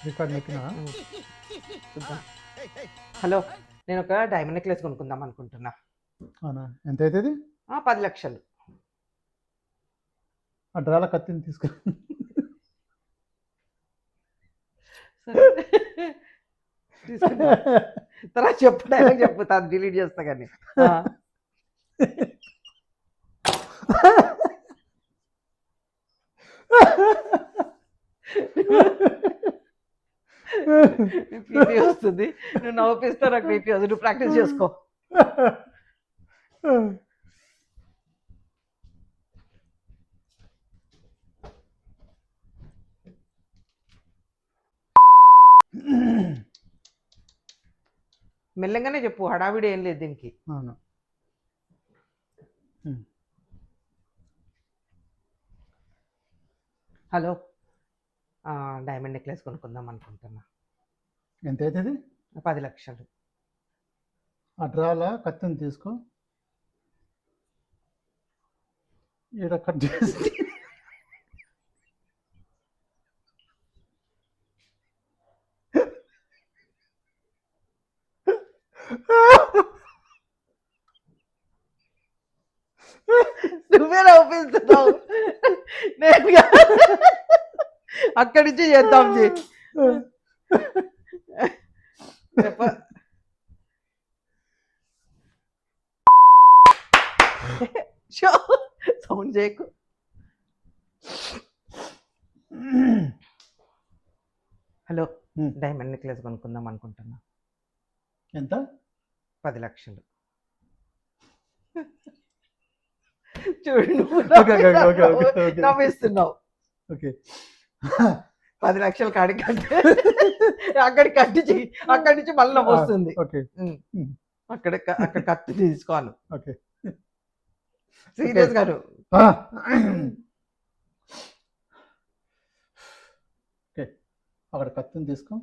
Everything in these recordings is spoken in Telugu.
రికార్డ్ నెక్కినా చూద్దాం. హలో, నేను ఒక డైమండ్ నెక్లెస్ కొనుక్కుందాం అనుకుంటున్నా. అవునా, ఎంత అవుతుంది? 10 లక్షలు. ఆ డ్రాల కత్తిని తీసుకు తీసుకుంటా. తర్వాత చెప్పు, డైలాగ్ చెప్పు, తాను డిలీట్ చేస్తా కానీ. బీపీ వస్తుంది, నువ్వు నవ్వుపిస్తావు, నాకు బీపీ వస్తుంది. నువ్వు ప్రాక్టీస్ చేసుకో. మెల్లగానే చెప్పు, హడావిడి ఏం లేదు దీనికి. అవును. హలో, డైమండ్ నెక్లెస్ కొనుక్కుందాం అనుకుంటున్నా. ఎంత అవుతుంది? 10 లక్షలు. ఆ డ్రాల కత్తిని తీసుకో, ఈడ కట్ చేసి నువ్వే నవ్వుపిస్తున్నావు, నేను అక్కడి నుంచి చేద్దాం. సౌండ్ చేయకు. హలో, డైమండ్ నెక్లెస్ కొనుక్కుందాం అనుకుంటున్నా. ఎంత? 10 లక్షలు. చూడు, నవ్విస్తున్నావు. ఓకే, 10 లక్షలు కాడికి కంటే అక్కడికి కట్టించి అక్కడి నుంచి మళ్ళీ వస్తుంది. ఓకే, అక్కడ కత్తి తీసుకోవాలి. ఓకే, సీరియస్ గారు. ఓకే, అక్కడ కత్తిని తీసుకో.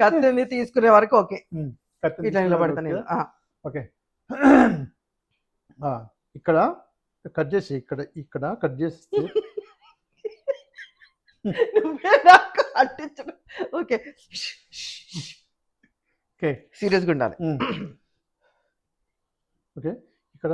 కత్తిని తీసుకునే వరకు ఓకే, ఇట్లా నిలబడతా నేను. ఓకే, ఇక్కడ కట్ చేసి ఇక్కడ ఇక్కడ కట్ చేసి ఓకే, ఓకే, సీరియస్గా ఉండాలి. ఓకే, ఇక్కడ